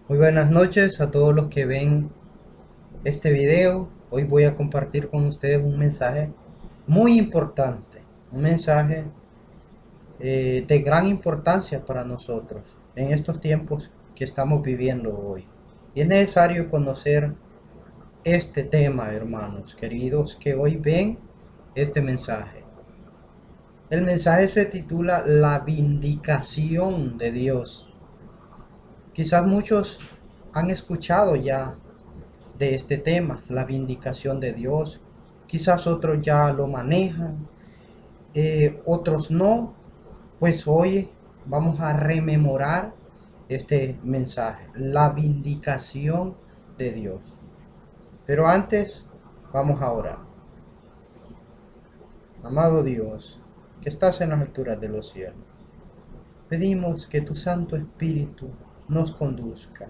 Muy buenas noches a todos los que ven este video. Hoy voy a compartir con ustedes un mensaje muy importante, un mensaje de gran importancia para nosotros en estos tiempos que estamos viviendo hoy. Y es necesario conocer este tema, hermanos queridos, que hoy ven este mensaje. El mensaje se titula La vindicación de Dios. Quizás muchos han escuchado ya de este tema, la vindicación de Dios. Quizás otros ya lo manejan, otros no. Pues hoy vamos a rememorar este mensaje, la vindicación de Dios. Pero antes vamos a orar. Amado Dios, que estás en las alturas de los cielos, pedimos que tu Santo Espíritu nos conduzca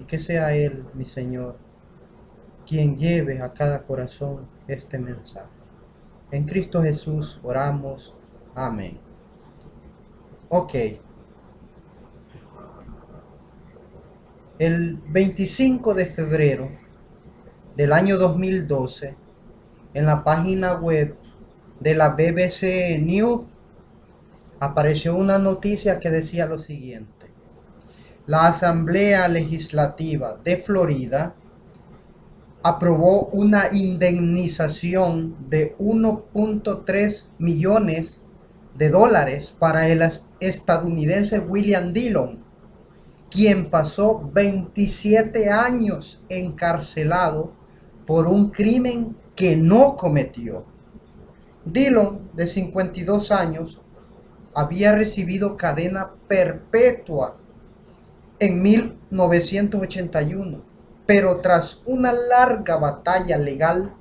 y que sea Él, mi Señor, quien lleve a cada corazón este mensaje. En Cristo Jesús oramos. Amén. Ok. El 25 de febrero del año 2012, en la página web de la BBC News, apareció una noticia que decía lo siguiente. La Asamblea Legislativa de Florida aprobó una indemnización de 1.3 millones de dólares para el estadounidense William Dillon, quien pasó 27 años encarcelado por un crimen que no cometió. Dillon, de 52 años, había recibido cadena perpetua en 1981, pero tras una larga batalla legal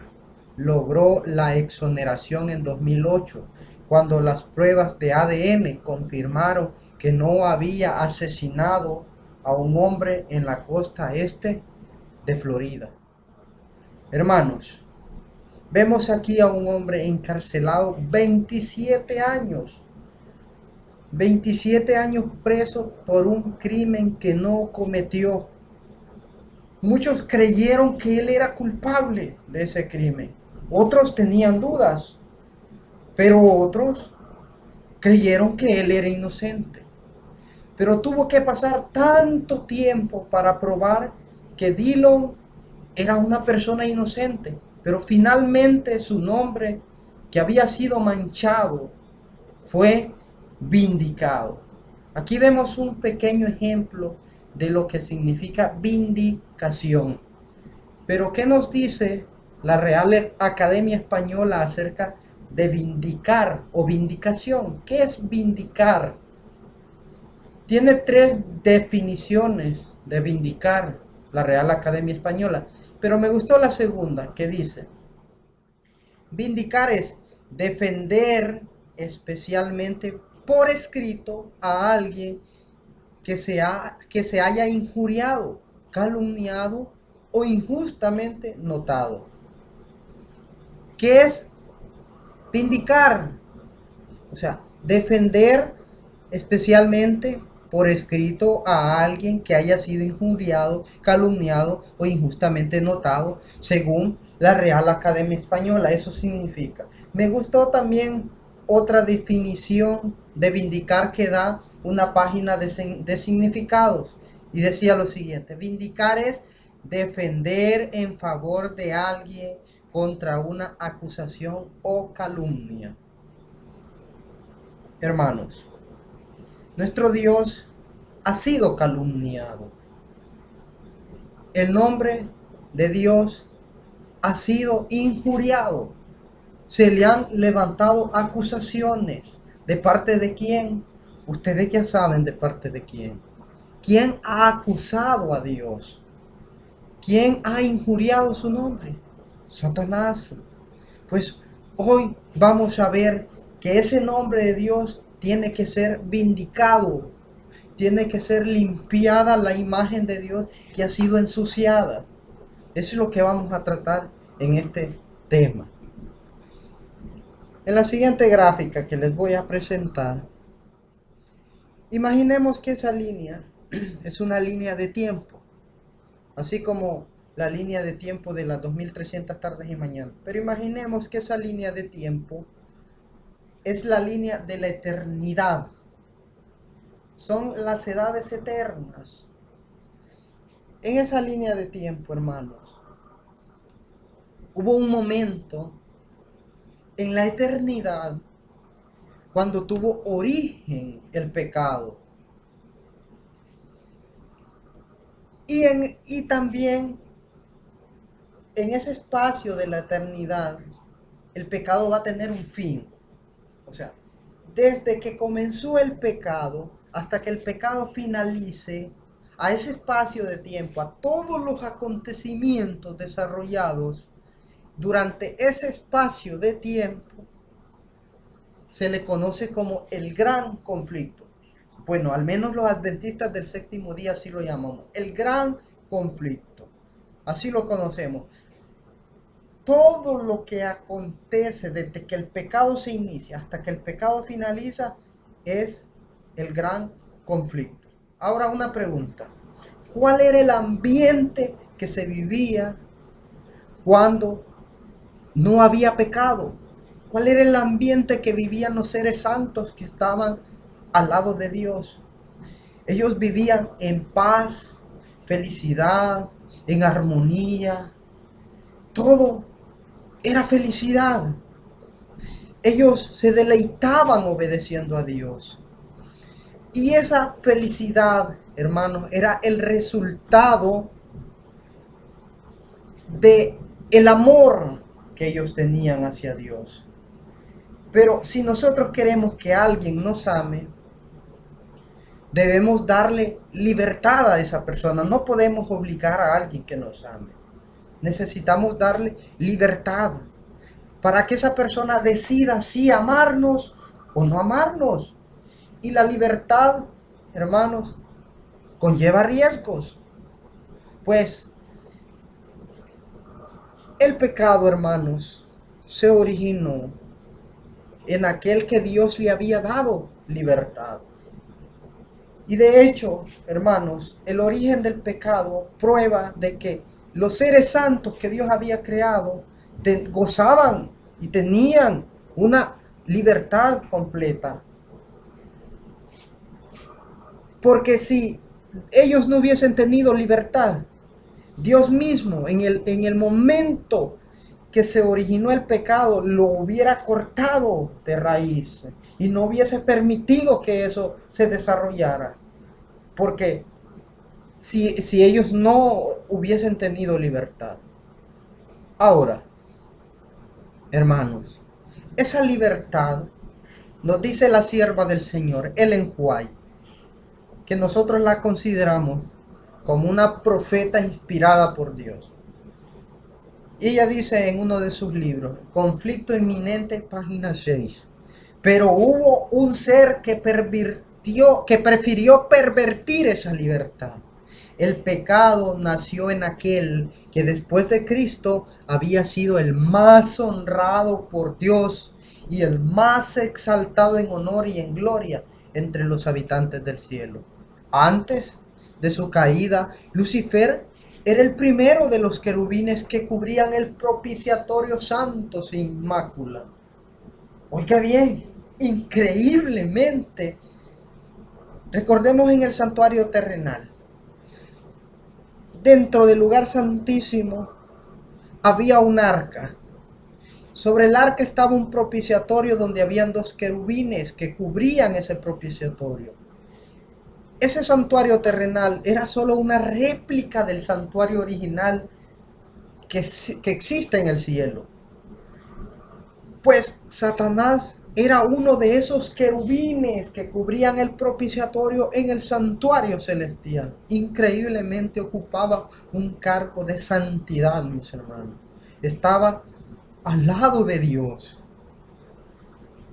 logró la exoneración en 2008, cuando las pruebas de ADN confirmaron que no había asesinado a un hombre en la costa este de Florida. Hermanos, vemos aquí a un hombre encarcelado 27 años. 27 años preso por un crimen que no cometió. Muchos creyeron que él era culpable de ese crimen. Otros tenían dudas, pero otros creyeron que él era inocente. Pero tuvo que pasar tanto tiempo para probar que Dillon era una persona inocente. Pero finalmente su nombre, que había sido manchado, fue vindicado. Aquí vemos un pequeño ejemplo de lo que significa vindicación. Pero ¿qué nos dice la Real Academia Española acerca de vindicar o vindicación? ¿Qué es vindicar? Tiene tres definiciones de vindicar la Real Academia Española, pero me gustó la segunda, que dice: vindicar es defender especialmente por escrito a alguien que se haya injuriado, calumniado o injustamente notado. ¿Qué es vindicar? O sea, defender especialmente por escrito a alguien que haya sido injuriado, calumniado o injustamente notado, según la Real Academia Española. Eso significa. Me gustó también otra definición de vindicar que da una página de significados, y decía lo siguiente: vindicar es defender en favor de alguien contra una acusación o calumnia. Hermanos, nuestro Dios ha sido calumniado. El nombre de Dios ha sido injuriado. Se le han levantado acusaciones. ¿De parte de quién? Ustedes ya saben de parte de quién. ¿Quién ha acusado a Dios? ¿Quién ha injuriado su nombre? Satanás. Pues hoy vamos a ver que ese nombre de Dios tiene que ser vindicado. Tiene que ser limpiada la imagen de Dios que ha sido ensuciada. Eso es lo que vamos a tratar en este tema. En la siguiente gráfica que les voy a presentar, imaginemos que esa línea es una línea de tiempo. así como la línea de tiempo de las 2300 tardes y mañanas. Pero imaginemos que esa línea de tiempo es la línea de la eternidad. Son las edades eternas. En esa línea de tiempo, hermanos, hubo un momento en la eternidad cuando tuvo origen el pecado. Y también en ese espacio de la eternidad, el pecado va a tener un fin. O sea, desde que comenzó el pecado hasta que el pecado finalice, a ese espacio de tiempo, a todos los acontecimientos desarrollados durante ese espacio de tiempo, se le conoce como el gran conflicto. Bueno, al menos los adventistas del séptimo día así lo llamamos, el gran conflicto. Así lo conocemos. Todo lo que acontece desde que el pecado se inicia hasta que el pecado finaliza es el gran conflicto. Ahora una pregunta. ¿Cuál era el ambiente que se vivía cuando no había pecado? ¿Cuál era el ambiente que vivían los seres santos que estaban al lado de Dios? Ellos vivían en paz, felicidad, en armonía. Todo era felicidad. Ellos se deleitaban obedeciendo a Dios. Y esa felicidad, hermanos, era el resultado de el amor que ellos tenían hacia Dios. Pero si nosotros queremos que alguien nos ame, debemos darle libertad a esa persona. No podemos obligar a alguien que nos ame. Necesitamos darle libertad para que esa persona decida si amarnos o no amarnos. Y la libertad, hermanos, conlleva riesgos. Pues el pecado, hermanos, se originó en aquel que Dios le había dado libertad. Y de hecho, hermanos, el origen del pecado prueba de que los seres santos que Dios había creado gozaban y tenían una libertad completa. Porque si ellos no hubiesen tenido libertad, Dios mismo en el momento que se originó el pecado lo hubiera cortado de raíz y no hubiese permitido que eso se desarrollara. Porque si ellos no hubiesen tenido libertad. Ahora, hermanos, esa libertad nos dice la sierva del Señor, Ellen White, que nosotros la consideramos como una profeta inspirada por Dios. Y ella dice en uno de sus libros, Conflicto Inminente, página 6, pero hubo un ser que prefirió pervertir esa libertad. El pecado nació en aquel que después de Cristo había sido el más honrado por Dios y el más exaltado en honor y en gloria entre los habitantes del cielo. Antes de su caída, Lucifer era el primero de los querubines que cubrían el propiciatorio santo sin mácula. Oiga bien, increíblemente, recordemos en el santuario terrenal. Dentro del lugar santísimo había un arca. Sobre el arca estaba un propiciatorio donde habían dos querubines que cubrían ese propiciatorio. Ese santuario terrenal era solo una réplica del santuario original que existe en el cielo. Pues Satanás era uno de esos querubines que cubrían el propiciatorio en el santuario celestial. Increíblemente ocupaba un cargo de santidad, mis hermanos. Estaba al lado de Dios.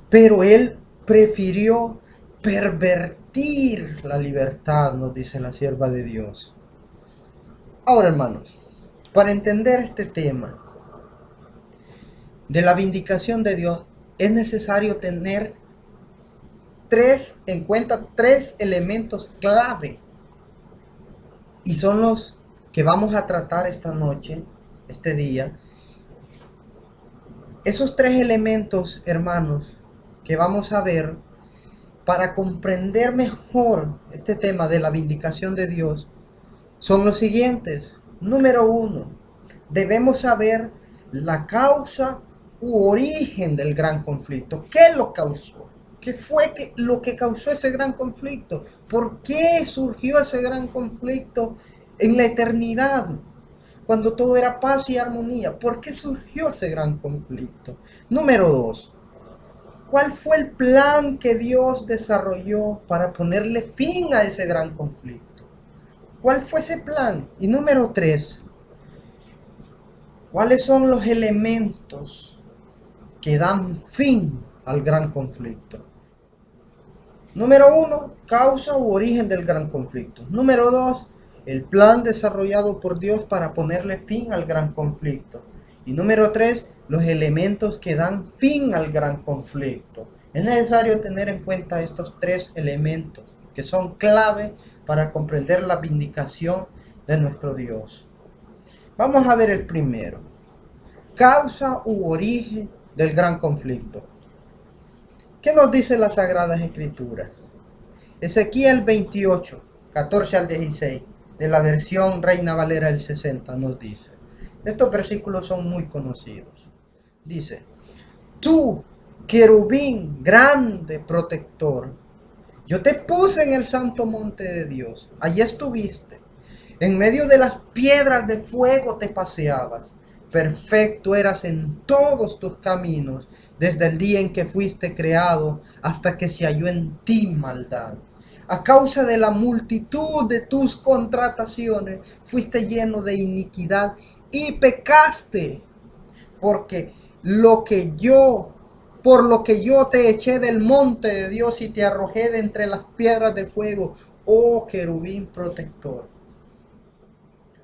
Pero él prefirió pervertir la libertad, nos dice la sierva de Dios. Ahora, hermanos, para entender este tema de la vindicación de Dios, es necesario tener en cuenta tres elementos clave. Y son los que vamos a tratar esta noche, este día, esos tres elementos, hermanos, que vamos a ver para comprender mejor este tema de la vindicación de Dios, son los siguientes. Número uno, debemos saber la causa u origen del gran conflicto. ¿Qué lo causó? ¿Qué fue lo que causó ese gran conflicto? ¿Por qué surgió ese gran conflicto en la eternidad? Cuando todo era paz y armonía. ¿Por qué surgió ese gran conflicto? Número dos, ¿cuál fue el plan que Dios desarrolló para ponerle fin a ese gran conflicto? ¿Cuál fue ese plan? Y número tres, ¿cuáles son los elementos que dan fin al gran conflicto? Número uno, causa u origen del gran conflicto. Número dos, el plan desarrollado por Dios para ponerle fin al gran conflicto. Y número tres, los elementos que dan fin al gran conflicto. Es necesario tener en cuenta estos tres elementos que son clave para comprender la vindicación de nuestro Dios. Vamos a ver el primero. Causa u origen del gran conflicto. ¿Qué nos dice las Sagradas Escrituras? Ezequiel 28, 14 al 16, de la versión Reina Valera del 60, nos dice. Estos versículos son muy conocidos. Dice, tú, querubín grande protector, yo te puse en el santo monte de Dios. Allí estuviste. En medio de las piedras de fuego te paseabas. Perfecto eras en todos tus caminos, desde el día en que fuiste creado hasta que se halló en ti maldad. A causa de la multitud de tus contrataciones, fuiste lleno de iniquidad y pecaste, porque por lo que yo te eché del monte de Dios y te arrojé de entre las piedras de fuego, oh querubín protector.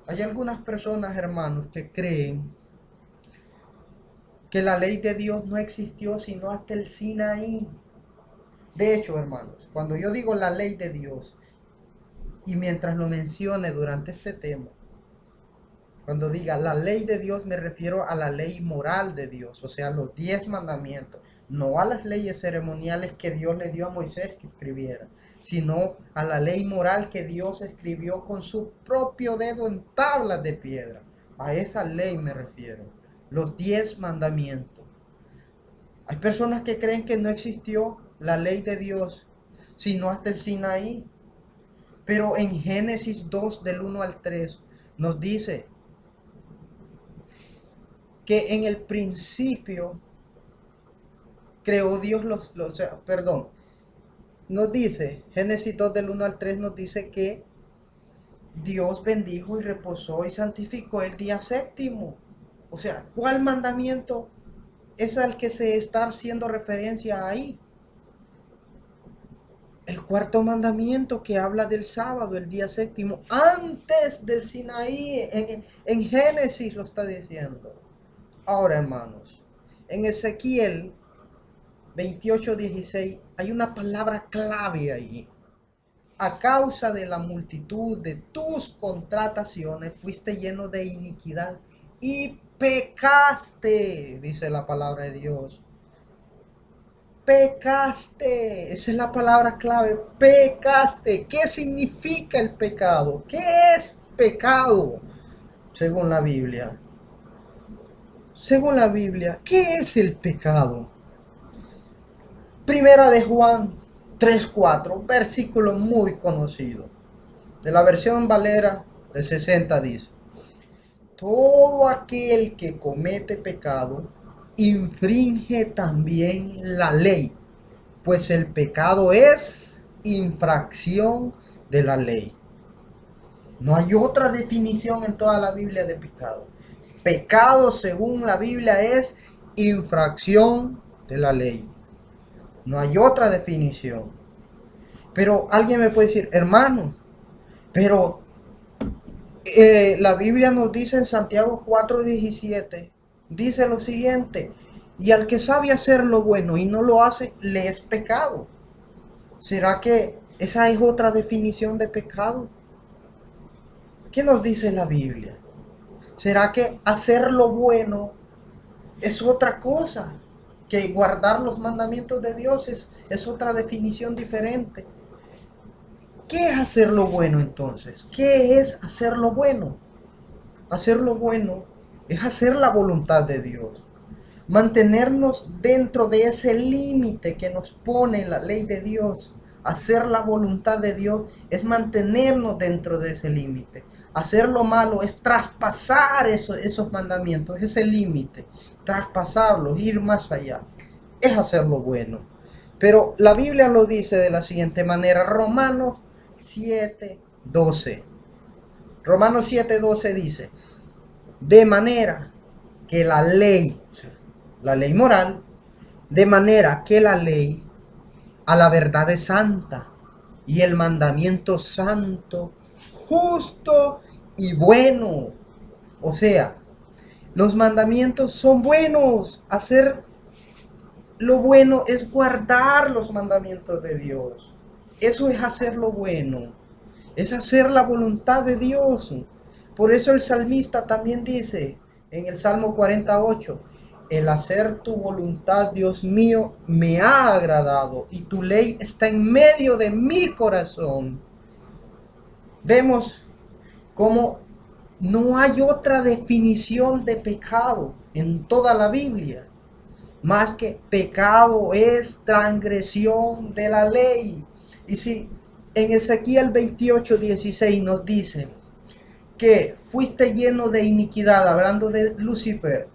Hay algunas personas, hermanos, que creen que la ley de Dios no existió sino hasta el Sinaí. De hecho, hermanos, cuando yo digo la ley de Dios, y mientras lo mencione durante este tema, cuando diga la ley de Dios me refiero a la ley moral de Dios, o sea, los 10 mandamientos, no a las leyes ceremoniales que Dios le dio a Moisés que escribiera, sino a la ley moral que Dios escribió con su propio dedo en tablas de piedra. A esa ley me refiero, los 10 mandamientos. Hay personas que creen que no existió la ley de Dios, sino hasta el Sinaí. Pero en Génesis 2 del 1 al 3 nos dice que en el principio creó Dios nos dice, Génesis 2 del 1 al 3 nos dice que Dios bendijo y reposó y santificó el día séptimo. O sea, ¿cuál mandamiento es al que se está haciendo referencia ahí? El cuarto mandamiento que habla del sábado, el día séptimo, antes del Sinaí, en Génesis lo está diciendo. Ahora, hermanos, en Ezequiel 28:16 hay una palabra clave ahí. A causa de la multitud de tus contrataciones fuiste lleno de iniquidad y pecaste, dice la palabra de Dios. Pecaste, esa es la palabra clave, pecaste. ¿Qué significa el pecado? ¿Qué es pecado? Según la Biblia. Según la Biblia, ¿qué es el pecado? Primera de Juan 3:4, versículo muy conocido. De la versión Valera de 60 dice, todo aquel que comete pecado infringe también la ley, pues el pecado es infracción de la ley. No hay otra definición en toda la Biblia de pecado. Pecado, según la Biblia, es infracción de la ley. No hay otra definición. Pero alguien me puede decir, hermano, pero la Biblia nos dice en Santiago 4:17, dice lo siguiente, y al que sabe hacer lo bueno y no lo hace, le es pecado. ¿Será que esa es otra definición de pecado? ¿Qué nos dice la Biblia? ¿Será que hacer lo bueno es otra cosa? Que guardar los mandamientos de Dios es otra definición diferente. ¿Qué es hacer lo bueno entonces? ¿Qué es hacer lo bueno? Hacer lo bueno es hacer la voluntad de Dios. Mantenernos dentro de ese límite que nos pone la ley de Dios. Hacer la voluntad de Dios es mantenernos dentro de ese límite. Hacer lo malo es traspasar esos mandamientos, ese límite. Traspasarlos, ir más allá. Es hacer lo bueno. Pero la Biblia lo dice de la siguiente manera. Romanos 7:12. Romanos 7:12 dice, de manera que la ley, o sea, la ley moral, de manera que la ley a la verdad es santa y el mandamiento santo, justo y bueno. O sea, los mandamientos son buenos. Hacer lo bueno es guardar los mandamientos de Dios. Eso es hacer lo bueno. Es hacer la voluntad de Dios. Por eso el salmista también dice en el Salmo 48, el hacer tu voluntad, Dios mío, me ha agradado y tu ley está en medio de mi corazón. Vemos cómo no hay otra definición de pecado en toda la Biblia, más que pecado es transgresión de la ley. Y si en Ezequiel 28:16 nos dice que fuiste lleno de iniquidad, hablando de Lucifer,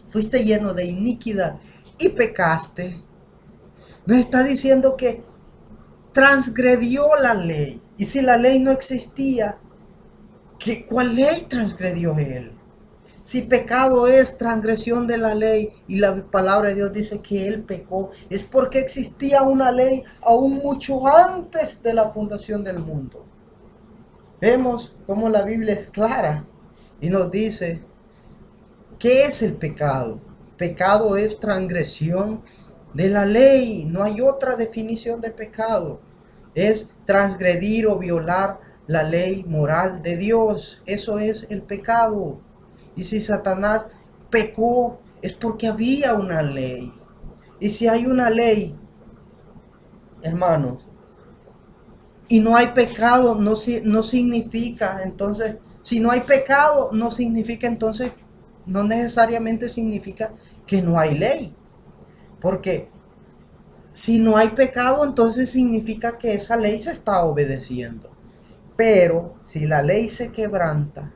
fuiste lleno de iniquidad y pecaste, nos está diciendo que transgredió la ley. Y si la ley no existía, ¿cuál ley transgredió él? Si pecado es transgresión de la ley y la palabra de Dios dice que él pecó, es porque existía una ley aún mucho antes de la fundación del mundo. Vemos cómo la Biblia es clara y nos dice, ¿qué es el pecado? Pecado es transgresión de la ley. No hay otra definición de pecado. Es transgredir o violar la ley moral de Dios. Eso es el pecado. Y si Satanás pecó, es porque había una ley. Y si hay una ley, hermanos, y no hay pecado, no significa, entonces, si no hay pecado, no significa entonces, no necesariamente significa que no hay ley. Porque si no hay pecado, entonces significa que esa ley se está obedeciendo. Pero si la ley se quebranta,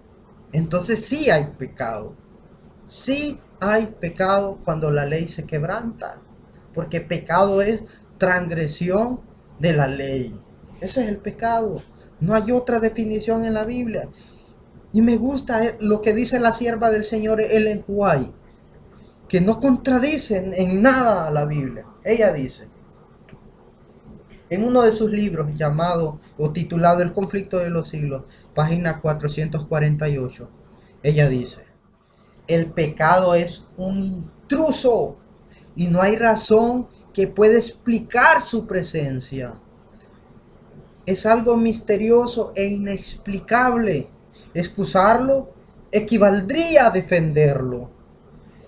entonces sí hay pecado. Sí hay pecado cuando la ley se quebranta, porque pecado es transgresión de la ley. Ese es el pecado. No hay otra definición en la Biblia. Y me gusta lo que dice la sierva del Señor Ellen White, que no contradicen en nada a la Biblia. Ella dice, en uno de sus libros llamado o titulado El conflicto de los siglos, página 448, ella dice, el pecado es un intruso y no hay razón que pueda explicar su presencia. Es algo misterioso e inexplicable. Excusarlo equivaldría a defenderlo.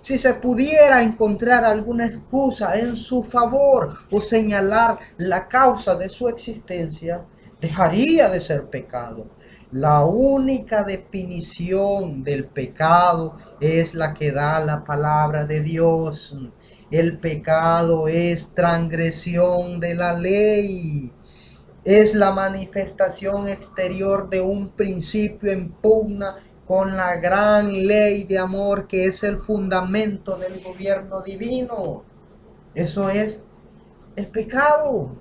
Si se pudiera encontrar alguna excusa en su favor o señalar la causa de su existencia, dejaría de ser pecado. La única definición del pecado es la que da la palabra de Dios. El pecado es transgresión de la ley. Es la manifestación exterior de un principio en pugna con la gran ley de amor que es el fundamento del gobierno divino. Eso es el pecado.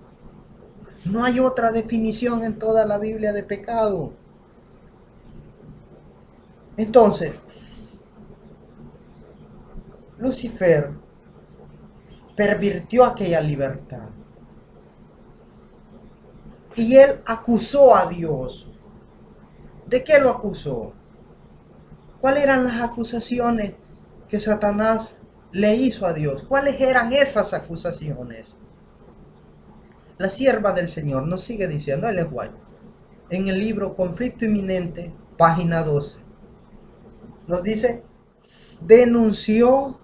No hay otra definición en toda la Biblia de pecado. Entonces, Lucifer pervirtió aquella libertad. Y él acusó a Dios. ¿De qué lo acusó? ¿Cuáles eran las acusaciones que Satanás le hizo a Dios? ¿Cuáles eran esas acusaciones? La sierva del Señor nos sigue diciendo, Ellen White, en el libro Conflicto Inminente, página 12. Nos dice, denunció,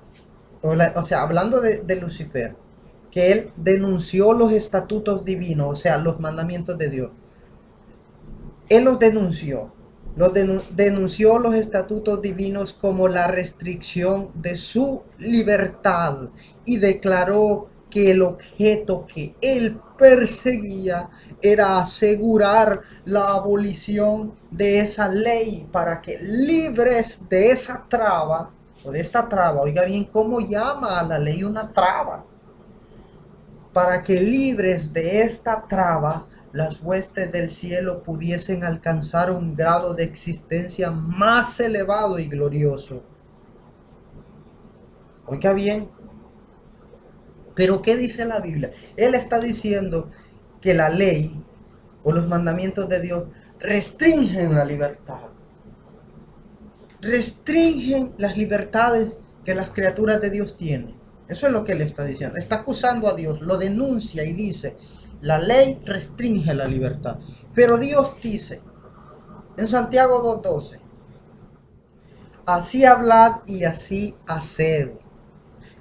o sea, hablando de Lucifer, que él denunció los estatutos divinos, o sea, los mandamientos de Dios. Él los denunció. Denunció los estatutos divinos como la restricción de su libertad y declaró que el objeto que él perseguía era asegurar la abolición de esa ley para que libres de esa traba, o de esta traba, oiga bien cómo llama a la ley una traba, para que libres de esta traba las huestes del cielo pudiesen alcanzar un grado de existencia más elevado y glorioso. Oiga bien, pero ¿qué dice la Biblia? Él está diciendo que la ley o los mandamientos de Dios restringen la libertad. Restringen las libertades que las criaturas de Dios tienen. Eso es lo que él está diciendo. Está acusando a Dios, lo denuncia y dice, la ley restringe la libertad. Pero Dios dice en Santiago 2:12, así hablad y así haced,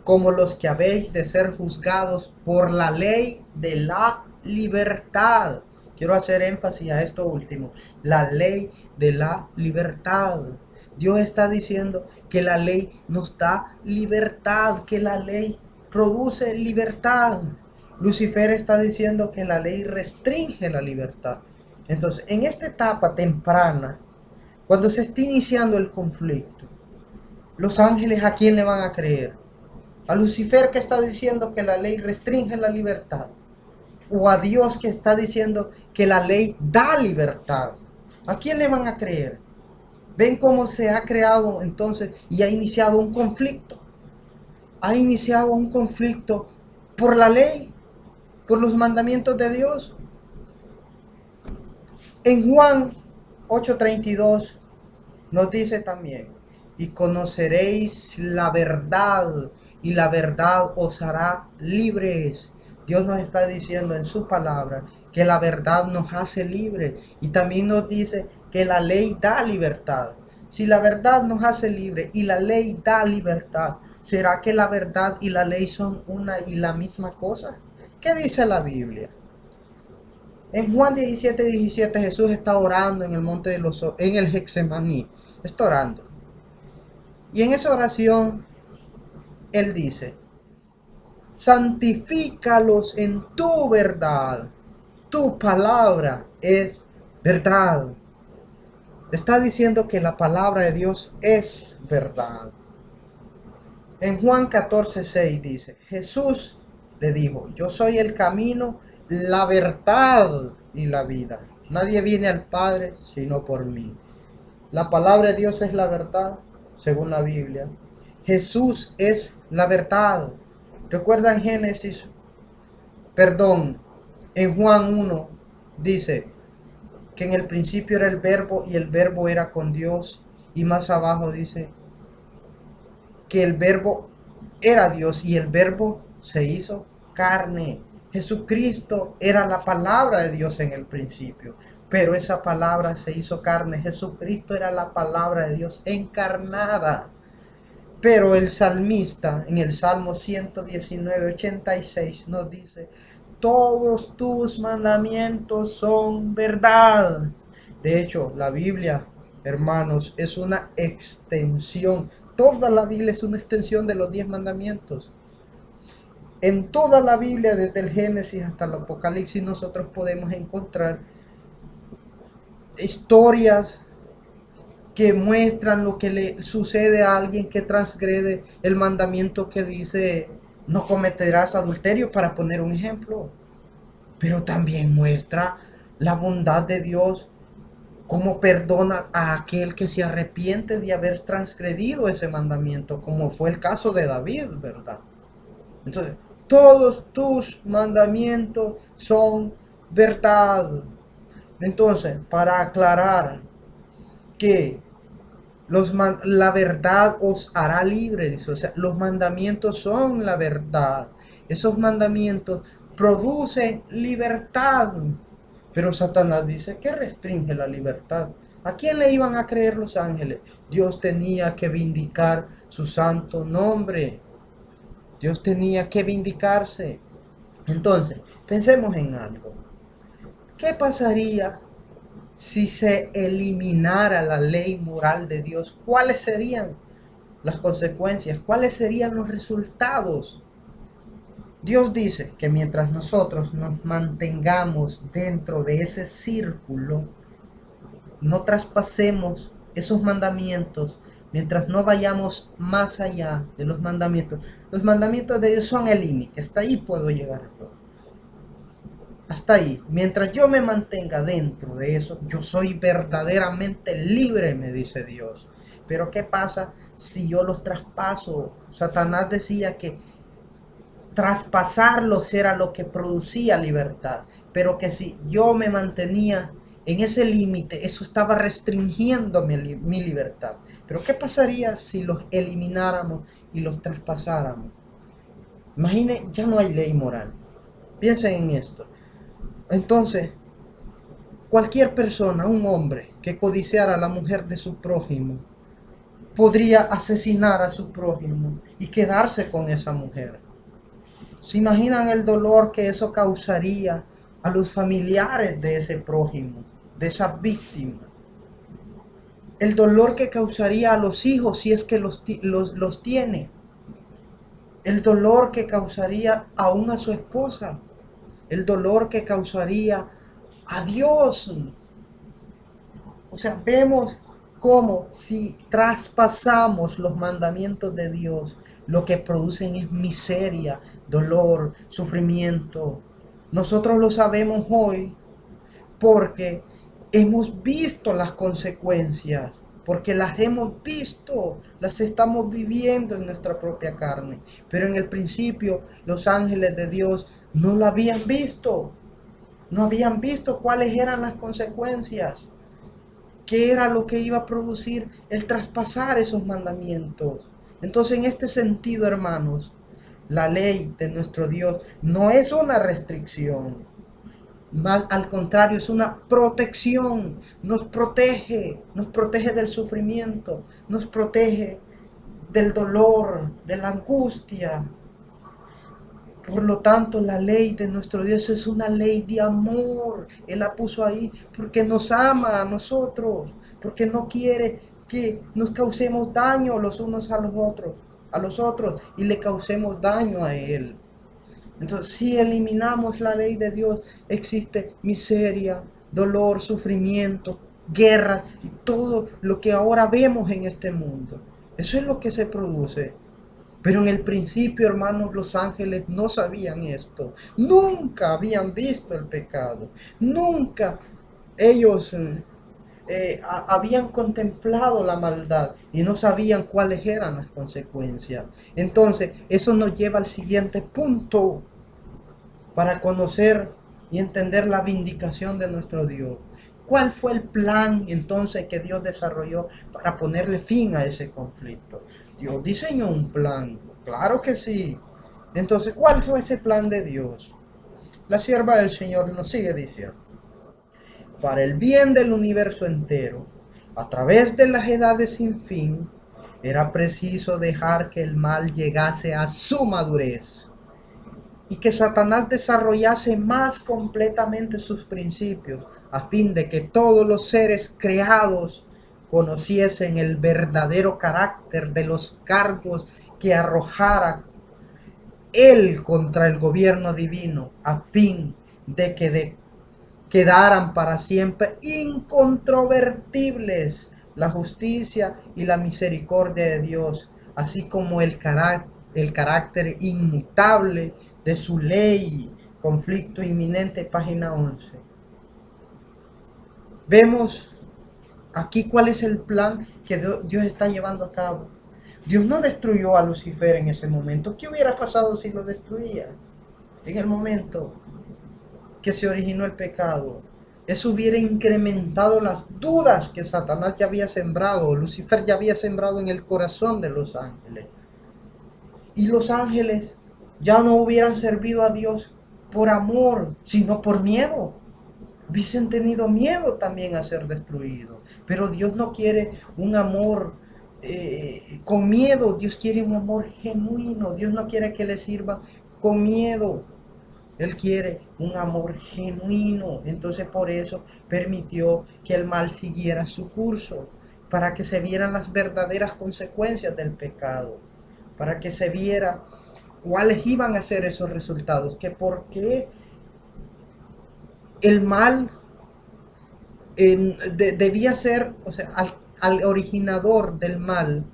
como los que habéis de ser juzgados por la ley de la libertad. Quiero hacer énfasis a esto último, la ley de la libertad. Dios está diciendo que la ley nos da libertad, que la ley produce libertad. Lucifer está diciendo que la ley restringe la libertad. Entonces, en esta etapa temprana, cuando se está iniciando el conflicto, los ángeles, ¿a quién le van a creer? ¿A Lucifer, que está diciendo que la ley restringe la libertad? ¿O a Dios, que está diciendo que la ley da libertad? ¿A quién le van a creer? ¿Ven cómo se ha creado entonces y ha iniciado un conflicto? Ha iniciado un conflicto por la ley, por los mandamientos de Dios. En Juan 8:32 nos dice también, y conoceréis la verdad, y la verdad os hará libres. Dios nos está diciendo en su palabra que la verdad nos hace libres, y también nos dice que la ley da libertad. Si la verdad nos hace libres y la ley da libertad, ¿será que la verdad y la ley son una y la misma cosa? ¿Qué dice la Biblia? En Juan 17:17 Jesús está orando en el monte de los en el Getsemaní. Está orando. Y en esa oración él dice, santifícalos en tu verdad. Tu palabra es verdad. Está diciendo que la palabra de Dios es verdad. En Juan 14:6 dice, Jesús le dijo, yo soy el camino, la verdad y la vida. Nadie viene al Padre sino por mí. La palabra de Dios es la verdad, según la Biblia. Jesús es la verdad. Recuerda en en Juan 1 dice que en el principio era el verbo y el verbo era con Dios. Y más abajo dice que el verbo era Dios y el verbo se hizo carne. Jesucristo era la palabra de Dios en el principio, pero esa palabra se hizo carne. Jesucristo era la palabra de Dios encarnada. Pero el salmista en el Salmo 119:86 nos dice, todos tus mandamientos son verdad. De hecho, la Biblia, hermanos, es una extensión. Toda la Biblia es una extensión de los 10 mandamientos. En toda la Biblia, desde el Génesis hasta el Apocalipsis, nosotros podemos encontrar historias que muestran lo que le sucede a alguien que transgrede el mandamiento que dice no cometerás adulterio, para poner un ejemplo. Pero también muestra la bondad de Dios, cómo perdona a aquel que se arrepiente de haber transgredido ese mandamiento, como fue el caso de David, ¿verdad? Entonces, todos tus mandamientos son verdad. Entonces, para aclarar que la verdad os hará libre, dice, o sea, los mandamientos son la verdad. Esos mandamientos producen libertad. Pero Satanás dice que restringe la libertad. ¿A quién le iban a creer los ángeles? Dios tenía que vindicar su santo nombre. Dios tenía que vindicarse. Entonces, pensemos en algo. ¿Qué pasaría si se eliminara la ley moral de Dios? ¿Cuáles serían las consecuencias? ¿Cuáles serían los resultados? Dios dice que mientras nosotros nos mantengamos dentro de ese círculo, no traspasemos esos mandamientos, mientras no vayamos más allá de los mandamientos de Dios son el límite, hasta ahí puedo llegar yo. Hasta ahí, mientras yo me mantenga dentro de eso, yo soy verdaderamente libre, me dice Dios. Pero ¿qué pasa si yo los traspaso? Satanás decía que traspasarlos era lo que producía libertad, pero que si yo me mantenía en ese límite, eso estaba restringiendo mi libertad. Pero ¿qué pasaría si los elimináramos y los traspasáramos? Imagine, ya no hay ley moral. Piensen en esto. Entonces, cualquier persona, un hombre que codiciara a la mujer de su prójimo, podría asesinar a su prójimo y quedarse con esa mujer. ¿Se imaginan el dolor que eso causaría a los familiares de ese prójimo, de esa víctima? El dolor que causaría a los hijos si es que los tiene. El dolor que causaría aún a su esposa. El dolor que causaría a Dios. O sea, vemos cómo si traspasamos los mandamientos de Dios, lo que producen es miseria, dolor, sufrimiento. Nosotros lo sabemos hoy porque hemos visto las consecuencias, porque las hemos visto, las estamos viviendo en nuestra propia carne. Pero en el principio los ángeles de Dios no lo habían visto, no habían visto cuáles eran las consecuencias. ¿Qué era lo que iba a producir el traspasar esos mandamientos? Entonces, en este sentido, hermanos, la ley de nuestro Dios no es una restricción, más al contrario, es una protección. Nos protege del sufrimiento, nos protege del dolor, de la angustia. Por lo tanto, la ley de nuestro Dios es una ley de amor. Él la puso ahí porque nos ama a nosotros, porque no quiere que nos causemos daño los unos a los otros y le causemos daño a Él. Entonces, si eliminamos la ley de Dios, existe miseria, dolor, sufrimiento, guerras y todo lo que ahora vemos en este mundo. Eso es lo que se produce. Pero en el principio, hermanos, los ángeles no sabían esto. Nunca habían visto el pecado. Nunca ellos habían contemplado la maldad y no sabían cuáles eran las consecuencias. Entonces, eso nos lleva al siguiente punto para conocer y entender la vindicación de nuestro Dios. ¿Cuál fue el plan entonces que Dios desarrolló para ponerle fin a ese conflicto? Dios diseñó un plan, claro que sí. Entonces, ¿cuál fue ese plan de Dios? La sierva del Señor nos sigue diciendo: para el bien del universo entero, a través de las edades sin fin, era preciso dejar que el mal llegase a su madurez y que Satanás desarrollase más completamente sus principios, a fin de que todos los seres creados conociesen el verdadero carácter de los cargos que arrojara él contra el gobierno divino, a fin de que quedaran para siempre incontrovertibles la justicia y la misericordia de Dios, así como el carácter inmutable de su ley. Conflicto inminente, página 11. Vemos aquí cuál es el plan que Dios está llevando a cabo. Dios no destruyó a Lucifer en ese momento. ¿Qué hubiera pasado si lo destruía? En el momento que se originó el pecado, eso hubiera incrementado las dudas que Satanás ya había sembrado, Lucifer ya había sembrado en el corazón de los ángeles. Y los ángeles ya no hubieran servido a Dios por amor, sino por miedo. Hubiesen tenido miedo también a ser destruidos. Pero Dios no quiere un amor con miedo. Dios quiere un amor genuino. Dios no quiere que le sirva con miedo. Él quiere un amor genuino. Entonces por eso permitió que el mal siguiera su curso, para que se vieran las verdaderas consecuencias del pecado, para que se viera cuáles iban a ser esos resultados, que por qué el mal debía ser, o sea, al originador del mal,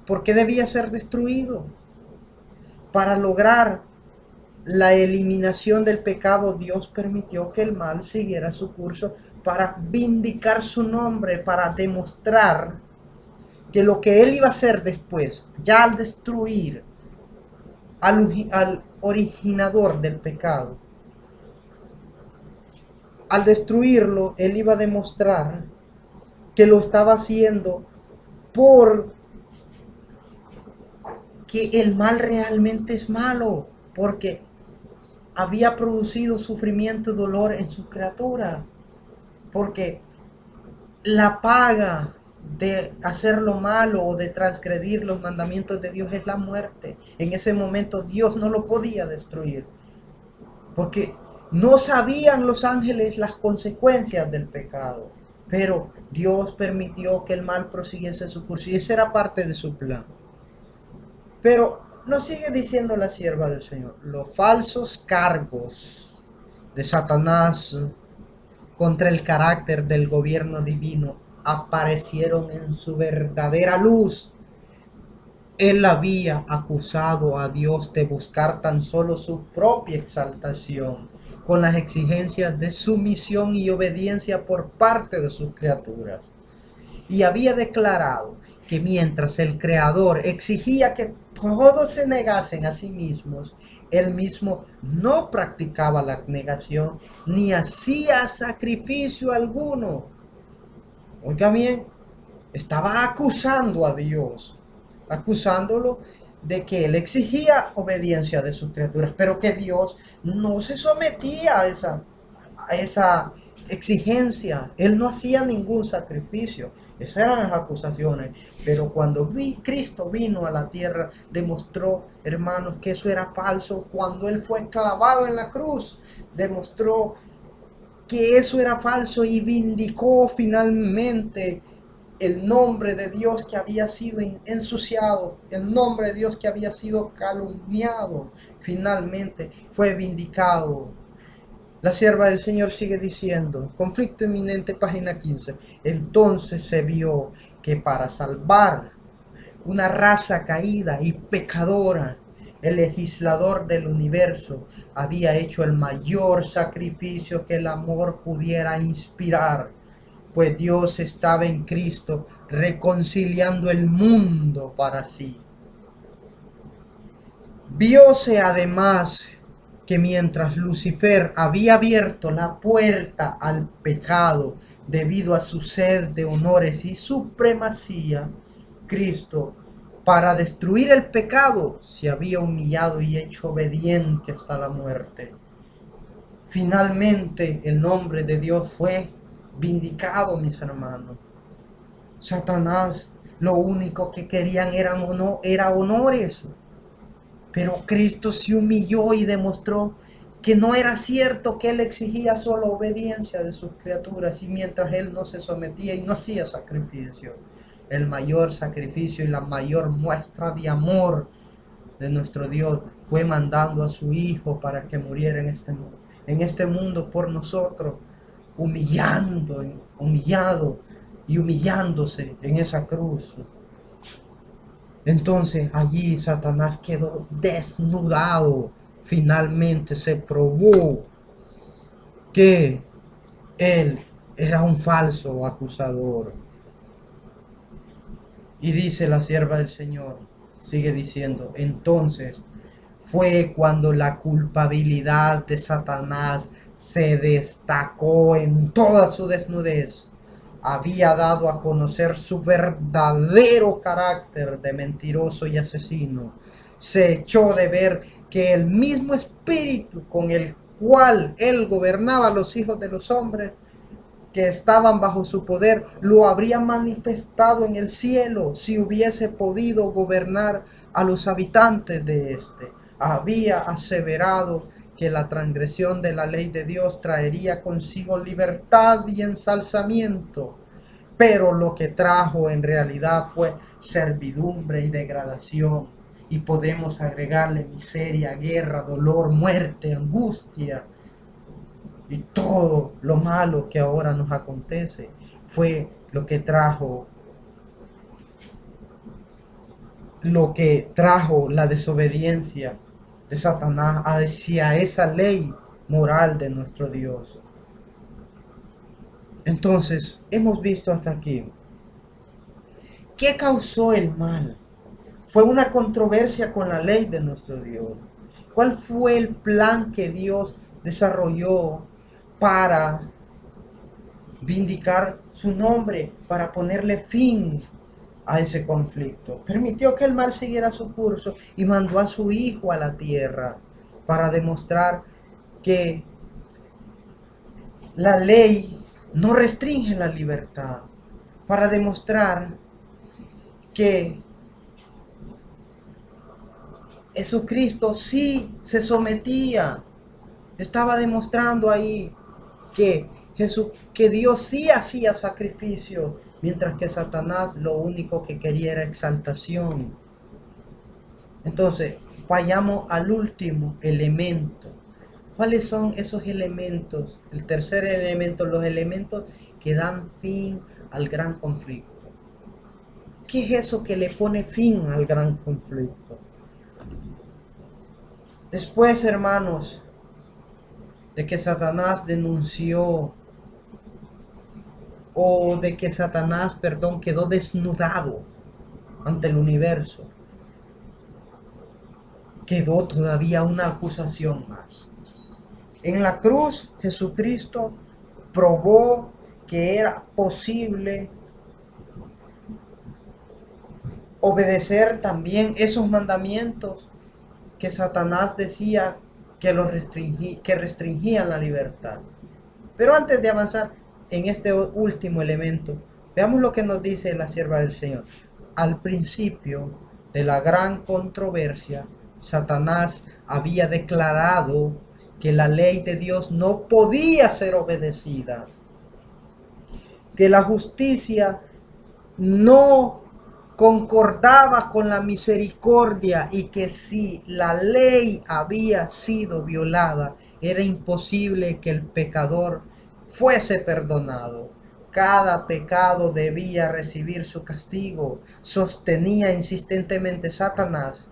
por qué debía ser destruido. Para lograr la eliminación del pecado, Dios permitió que el mal siguiera su curso para vindicar su nombre, para demostrar que lo que él iba a hacer después, ya al destruir al originador del pecado, al destruirlo, él iba a demostrar que lo estaba haciendo por que el mal realmente es malo, porque había producido sufrimiento y dolor en su criatura, porque la paga de hacer lo malo o de transgredir los mandamientos de Dios es la muerte. En ese momento Dios no lo podía destruir, porque no sabían los ángeles las consecuencias del pecado, pero Dios permitió que el mal prosiguiese su curso y esa era parte de su plan. Pero nos sigue diciendo la sierva del Señor: los falsos cargos de Satanás contra el carácter del gobierno divino aparecieron en su verdadera luz. Él había acusado a Dios de buscar tan solo su propia exaltación, con las exigencias de sumisión y obediencia por parte de sus criaturas. Y había declarado que mientras el Creador exigía que todos se negasen a sí mismos, él mismo no practicaba la negación ni hacía sacrificio alguno. Oiga bien, estaba acusando a Dios, acusándolo de que él exigía obediencia de sus criaturas, pero que Dios no se sometía a esa exigencia. Él no hacía ningún sacrificio. Esas eran las acusaciones. Pero cuando Cristo vino a la tierra, demostró, hermanos, que eso era falso. Cuando Él fue clavado en la cruz, demostró que eso era falso y vindicó finalmente el nombre de Dios que había sido ensuciado, el nombre de Dios que había sido calumniado, finalmente fue vindicado. La sierva del Señor sigue diciendo, conflicto inminente, página 15. Entonces se vio que para salvar una raza caída y pecadora, el legislador del universo había hecho el mayor sacrificio que el amor pudiera inspirar, pues Dios estaba en Cristo reconciliando el mundo para sí. Vióse además que mientras Lucifer había abierto la puerta al pecado debido a su sed de honores y supremacía, Cristo, para destruir el pecado, se había humillado y hecho obediente hasta la muerte. Finalmente el nombre de Dios fue vindicado, mis hermanos. Satanás lo único que querían era honores. Pero Cristo se humilló y demostró que no era cierto, que Él exigía solo obediencia de sus criaturas, y mientras Él no se sometía y no hacía sacrificio. El mayor sacrificio y la mayor muestra de amor de nuestro Dios fue mandando a su Hijo para que muriera en este mundo por nosotros, humillado y humillándose en esa cruz. Entonces allí Satanás quedó desnudado. Finalmente se probó que él era un falso acusador. Y dice la sierva del Señor, sigue diciendo, entonces fue cuando la culpabilidad de Satanás se destacó en toda su desnudez. Había dado a conocer su verdadero carácter de mentiroso y asesino. Se echó de ver que el mismo espíritu con el cual él gobernaba a los hijos de los hombres, que estaban bajo su poder, lo habría manifestado en el cielo si hubiese podido gobernar a los habitantes de este. Había aseverado que la transgresión de la ley de Dios traería consigo libertad y ensalzamiento, pero lo que trajo en realidad fue servidumbre y degradación. Y podemos agregarle miseria, guerra, dolor, muerte, angustia. Y todo lo malo que ahora nos acontece fue lo que trajo la desobediencia de Satanás hacia esa ley moral de nuestro Dios. Entonces, hemos visto hasta aquí. ¿Qué causó el mal? Fue una controversia con la ley de nuestro Dios. ¿Cuál fue el plan que Dios desarrolló para vindicar su nombre, para ponerle fin a ese conflicto? Permitió que el mal siguiera su curso y mandó a su hijo a la tierra para demostrar que la ley no restringe la libertad, para demostrar que Jesucristo sí se sometía. Estaba demostrando ahí que que Dios sí hacía sacrificio, mientras que Satanás lo único que quería era exaltación. Entonces, vayamos al último elemento. ¿Cuáles son esos elementos? El tercer elemento, los elementos que dan fin al gran conflicto. ¿Qué es eso que le pone fin al gran conflicto? Después, hermanos, de que Satanás denunció, o de que Satanás, perdón, quedó desnudado ante el universo, quedó todavía una acusación más. En la cruz, Jesucristo probó que era posible obedecer también esos mandamientos que Satanás decía que restringían la libertad. Pero antes de avanzar en este último elemento, veamos lo que nos dice la sierva del Señor. Al principio de la gran controversia, Satanás había declarado que la ley de Dios no podía ser obedecida, que la justicia no concordaba con la misericordia y que si la ley había sido violada, era imposible que el pecador fuese perdonado. Cada pecado debía recibir su castigo, sostenía insistentemente Satanás.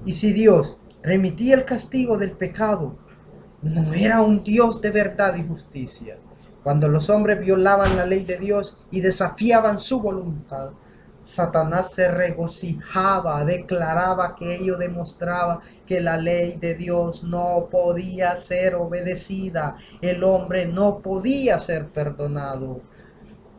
Y si Dios remitía el castigo del pecado, no era un Dios de verdad y justicia. Cuando los hombres violaban la ley de Dios y desafiaban su voluntad, Satanás se regocijaba, declaraba que ello demostraba que la ley de Dios no podía ser obedecida, el hombre no podía ser perdonado,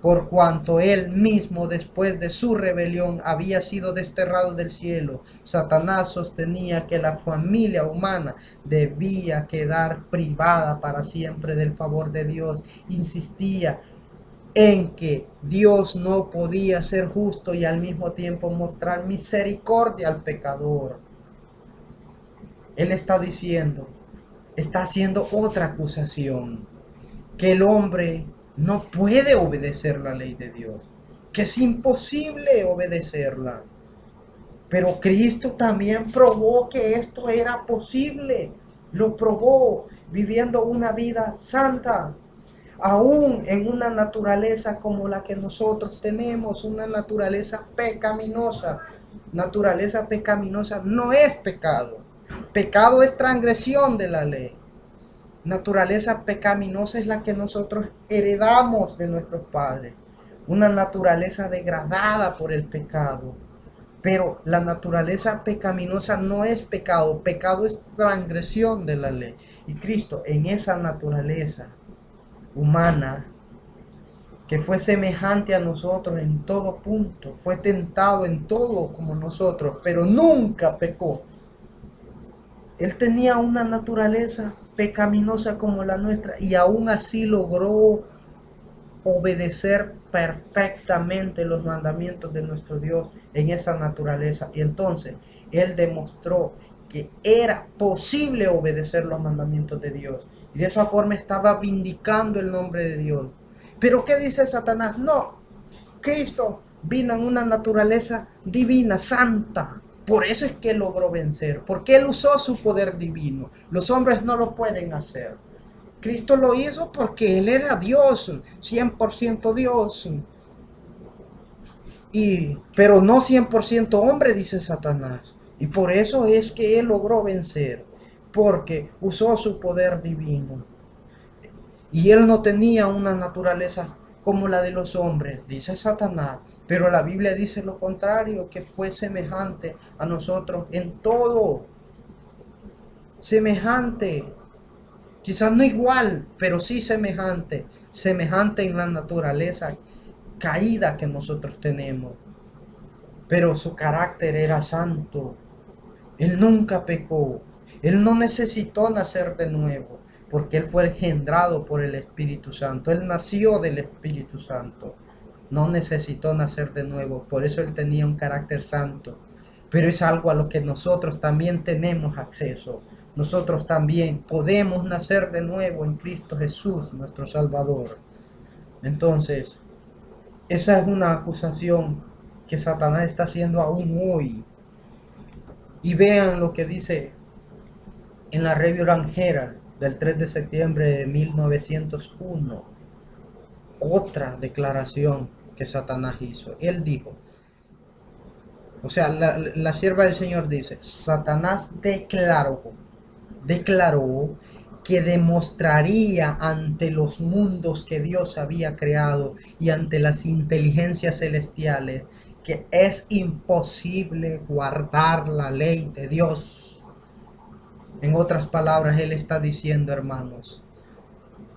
por cuanto él mismo después de su rebelión había sido desterrado del cielo. Satanás sostenía que la familia humana debía quedar privada para siempre del favor de Dios. Insistía en que Dios no podía ser justo y al mismo tiempo mostrar misericordia al pecador. Él está haciendo otra acusación, que el hombre no puede obedecer la ley de Dios, que es imposible obedecerla. Pero Cristo también probó que esto era posible, lo probó viviendo una vida santa, aún en una naturaleza como la que nosotros tenemos, una naturaleza pecaminosa. Naturaleza pecaminosa no es pecado, pecado es transgresión de la ley. Naturaleza pecaminosa es la que nosotros heredamos de nuestros padres, una naturaleza degradada por el pecado. Pero la naturaleza pecaminosa no es pecado, pecado es transgresión de la ley. Y Cristo en esa naturaleza humana, que fue semejante a nosotros en todo punto, fue tentado en todo como nosotros, pero nunca pecó. Él tenía una naturaleza pecaminosa como la nuestra y aún así logró obedecer perfectamente los mandamientos de nuestro Dios en esa naturaleza. Y entonces Él demostró que era posible obedecer los mandamientos de Dios. Y de esa forma estaba vindicando el nombre de Dios. Pero ¿qué dice Satanás? No, Cristo vino en una naturaleza divina, santa. Por eso es que logró vencer, porque Él usó su poder divino. Los hombres no lo pueden hacer. Cristo lo hizo porque Él era Dios, 100% Dios. Pero no 100% hombre, dice Satanás. Y por eso es que Él logró vencer, porque usó su poder divino. Y Él no tenía una naturaleza como la de los hombres, dice Satanás. Pero la Biblia dice lo contrario, que fue semejante a nosotros en todo. Semejante. Quizás no igual, pero sí semejante. Semejante en la naturaleza caída que nosotros tenemos. Pero su carácter era santo. Él nunca pecó. Él no necesitó nacer de nuevo, porque Él fue engendrado por el Espíritu Santo. Él nació del Espíritu Santo. No necesitó nacer de nuevo, por eso Él tenía un carácter santo. Pero es algo a lo que nosotros también tenemos acceso. Nosotros también podemos nacer de nuevo en Cristo Jesús, nuestro Salvador. Entonces, esa es una acusación que Satanás está haciendo aún hoy. Y vean lo que dice en la Review Herald del 3 de septiembre de 1901. Otra declaración que Satanás hizo. Él dijo, o sea, la sierva del Señor dice, Satanás declaró que demostraría ante los mundos que Dios había creado y ante las inteligencias celestiales que es imposible guardar la ley de Dios. En otras palabras, Él está diciendo, hermanos,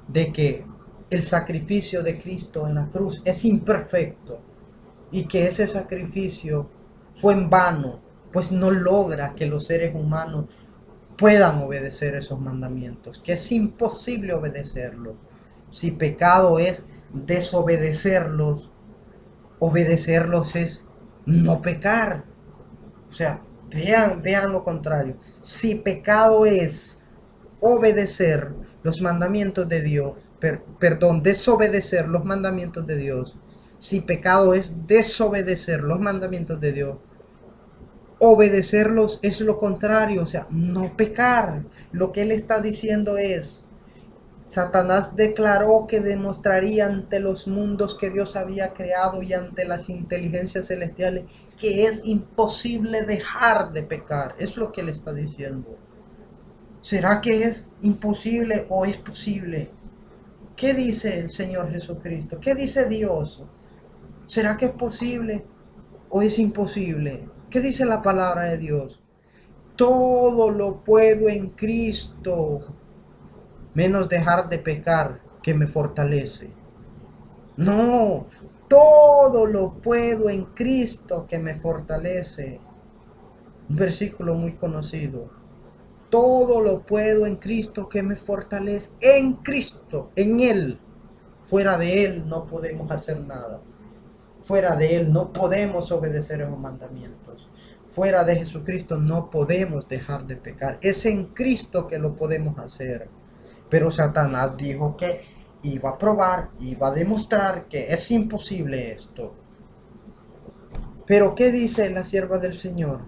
de que el sacrificio de Cristo en la cruz es imperfecto y que ese sacrificio fue en vano, pues no logra que los seres humanos puedan obedecer esos mandamientos, que es imposible obedecerlos. Si pecado es desobedecerlos, obedecerlos es no pecar. O sea, vean lo contrario. Si pecado es obedecer los mandamientos de Dios, desobedecer los mandamientos de Dios. Si pecado es desobedecer los mandamientos de Dios, obedecerlos es lo contrario, o sea, no pecar. Lo que Él está diciendo es, Satanás declaró que demostraría ante los mundos que Dios había creado y ante las inteligencias celestiales que es imposible dejar de pecar. Es lo que Él está diciendo. ¿Será que es imposible o es posible? ¿Qué dice el Señor Jesucristo? ¿Qué dice Dios? ¿Será que es posible o es imposible? ¿Qué dice la palabra de Dios? Todo lo puedo en Cristo, menos dejar de pecar, que me fortalece. No, todo lo puedo en Cristo que me fortalece. Un versículo muy conocido. Todo lo puedo en Cristo que me fortalece. En Cristo, en Él. Fuera de Él no podemos hacer nada. Fuera de Él no podemos obedecer a los mandamientos. Fuera de Jesucristo no podemos dejar de pecar. Es en Cristo que lo podemos hacer. Pero Satanás dijo que iba a probar, iba a demostrar que es imposible esto. Pero ¿qué dice la sierva del Señor?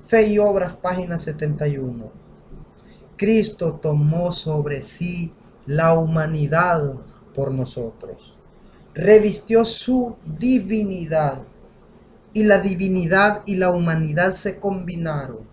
Fe y Obras, página 71. Cristo tomó sobre sí la humanidad por nosotros. Revistió su divinidad y la divinidad y la humanidad se combinaron.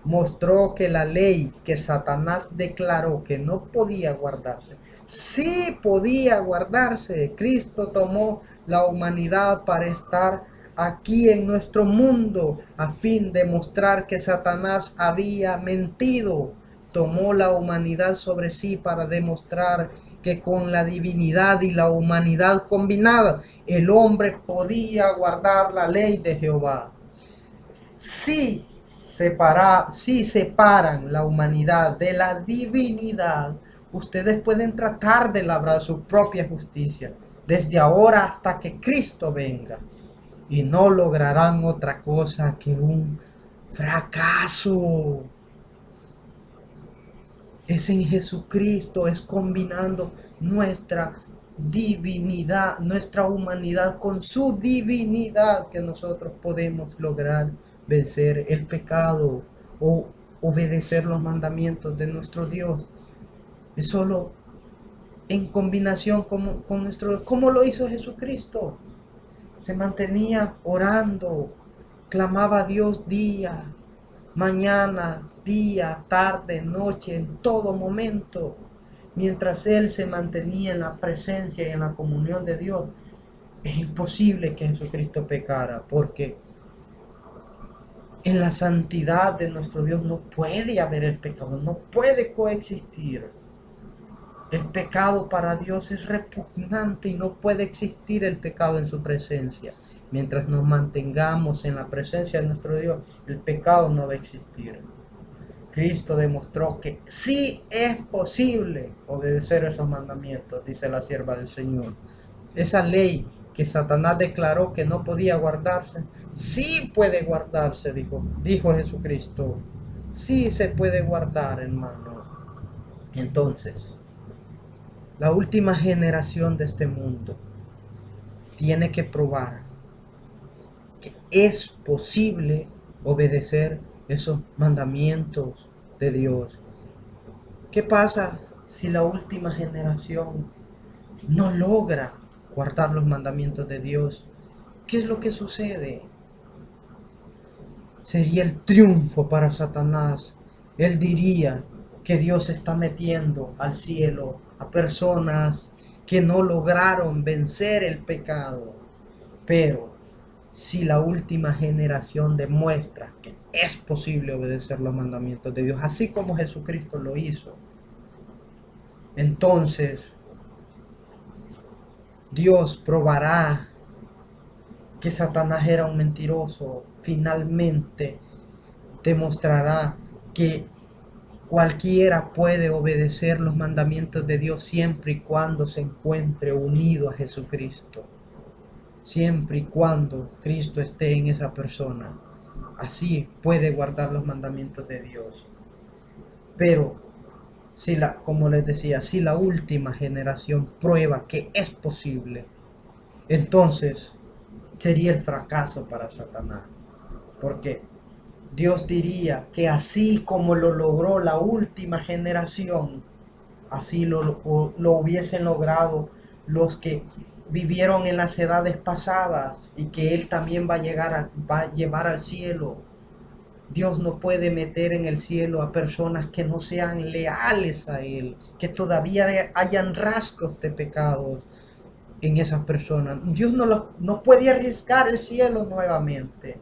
Mostró que la ley que Satanás declaró que no podía guardarse, sí podía guardarse. Cristo tomó la humanidad para estar aquí en nuestro mundo a fin de mostrar que Satanás había mentido. Tomó la humanidad sobre sí para demostrar que con la divinidad y la humanidad combinada, el hombre podía guardar la ley de Jehová. Si separan la humanidad de la divinidad, ustedes pueden tratar de labrar su propia justicia, desde ahora hasta que Cristo venga, y no lograrán otra cosa que un fracaso. Es en Jesucristo, es combinando nuestra divinidad, nuestra humanidad con su divinidad, que nosotros podemos lograr vencer el pecado o obedecer los mandamientos de nuestro Dios. Es solo en combinación con nuestro Dios. ¿Cómo lo hizo Jesucristo? Se mantenía orando, clamaba a Dios día, mañana, día, tarde, noche, en todo momento. Mientras Él se mantenía en la presencia y en la comunión de Dios, es imposible que Jesucristo pecara, porque en la santidad de nuestro Dios no puede haber el pecado, no puede coexistir. El pecado para Dios es repugnante y no puede existir el pecado en su presencia. Mientras nos mantengamos en la presencia de nuestro Dios, el pecado no va a existir. Cristo demostró que sí es posible obedecer esos mandamientos, dice la sierva del Señor. Esa ley que Satanás declaró que no podía guardarse, sí puede guardarse, dijo Jesucristo. Sí se puede guardar, hermanos. Entonces, la última generación de este mundo tiene que probar que es posible obedecer esos mandamientos de Dios. ¿Qué pasa si la última generación no logra guardar los mandamientos de Dios? ¿Qué es lo que sucede? Sería el triunfo para Satanás. Él diría que Dios está metiendo al cielo a personas que no lograron vencer el pecado. Pero si la última generación demuestra que es posible obedecer los mandamientos de Dios, así como Jesucristo lo hizo, entonces Dios probará que Satanás era un mentiroso. Finalmente demostrará que cualquiera puede obedecer los mandamientos de Dios siempre y cuando se encuentre unido a Jesucristo. Siempre y cuando Cristo esté en esa persona. Así puede guardar los mandamientos de Dios. Pero, como les decía, si la última generación prueba que es posible, entonces sería el fracaso para Satanás. Porque Dios diría que así como lo logró la última generación, así lo hubiesen logrado los que vivieron en las edades pasadas, y que Él también va a llevar al cielo. Dios no puede meter en el cielo a personas que no sean leales a Él, que todavía hayan rasgos de pecados en esas personas. Dios no puede arriesgar el cielo nuevamente.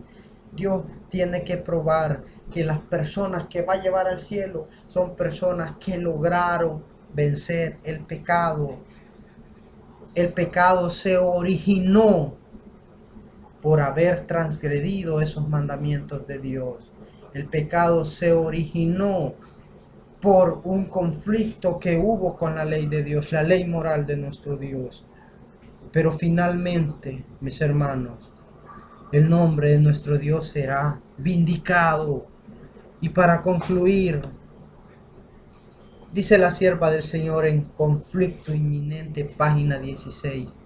Dios tiene que probar que las personas que va a llevar al cielo son personas que lograron vencer el pecado. El pecado se originó por haber transgredido esos mandamientos de Dios. El pecado se originó por un conflicto que hubo con la ley de Dios, la ley moral de nuestro Dios. Pero finalmente, mis hermanos, el nombre de nuestro Dios será vindicado. Y para concluir, dice la sierva del Señor en Conflicto Inminente, página 16.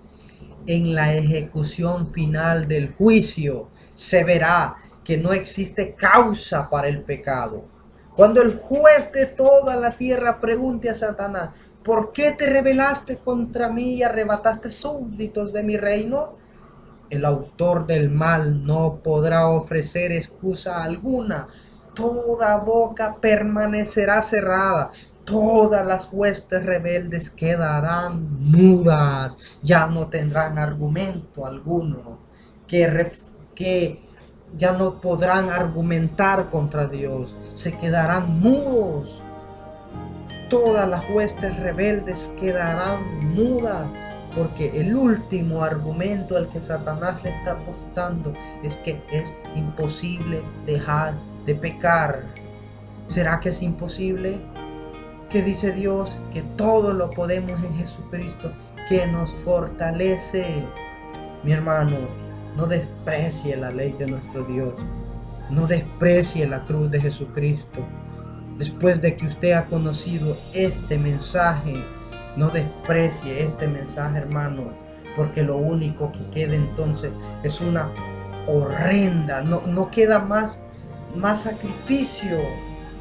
En la ejecución final del juicio se verá que no existe causa para el pecado. Cuando el juez de toda la tierra pregunte a Satanás: ¿por qué te rebelaste contra mí y arrebataste súbditos de mi reino? El autor del mal no podrá ofrecer excusa alguna. Toda boca permanecerá cerrada. Todas las huestes rebeldes quedarán mudas. Ya no tendrán argumento alguno. Que ya no podrán argumentar contra Dios. Se quedarán mudos. Todas las huestes rebeldes quedarán mudas. Porque el último argumento al que Satanás le está apostando es que es imposible dejar de pecar. ¿Será que es imposible? ¿Qué dice Dios? Que todo lo podemos en Jesucristo que nos fortalece. Mi hermano, no desprecie la ley de nuestro Dios. No desprecie la cruz de Jesucristo. Después de que usted ha conocido este mensaje, no desprecie este mensaje, hermanos, porque lo único que queda entonces es una horrenda, no queda más sacrificio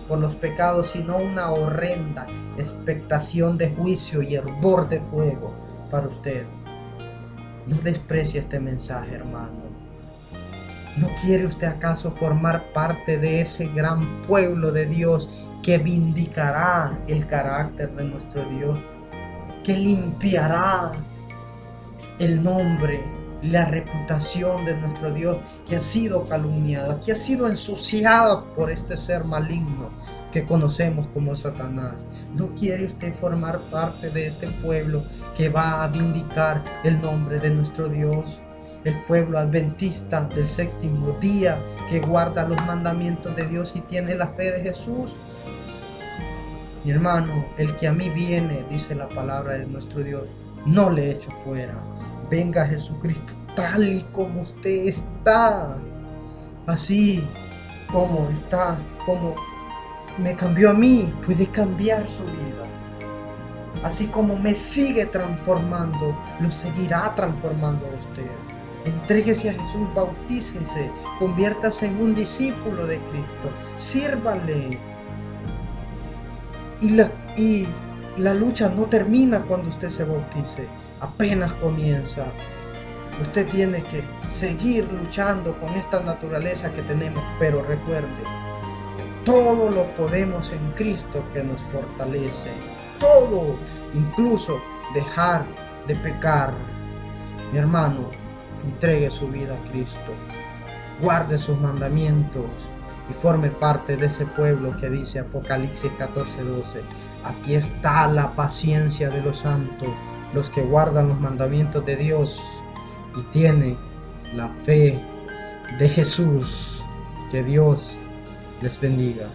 por los pecados, sino una horrenda expectación de juicio y hervor de fuego para usted. No desprecie este mensaje, hermano. ¿No quiere usted acaso formar parte de ese gran pueblo de Dios que vindicará el carácter de nuestro Dios, que limpiará el nombre, la reputación de nuestro Dios, que ha sido calumniada, que ha sido ensuciada por este ser maligno que conocemos como Satanás? ¿No quiere usted formar parte de este pueblo que va a vindicar el nombre de nuestro Dios? El pueblo adventista del séptimo día, que guarda los mandamientos de Dios y tiene la fe de Jesús. Mi hermano, el que a mí viene, dice la palabra de nuestro Dios, no le echo fuera. Venga Jesucristo tal y como usted está, así como está, como me cambió a mí, puede cambiar su vida. Así como me sigue transformando, lo seguirá transformando a usted. Entréguese a Jesús, bautícese, conviértase en un discípulo de Cristo, sírvale. Y la lucha no termina cuando usted se bautice, apenas comienza. Usted tiene que seguir luchando con esta naturaleza que tenemos, pero recuerde, todo lo podemos en Cristo que nos fortalece. Todo, incluso dejar de pecar. Mi hermano, entregue su vida a Cristo, guarde sus mandamientos y forme parte de ese pueblo que dice Apocalipsis 14:12. Aquí está la paciencia de los santos, los que guardan los mandamientos de Dios y tienen la fe de Jesús. Que Dios les bendiga.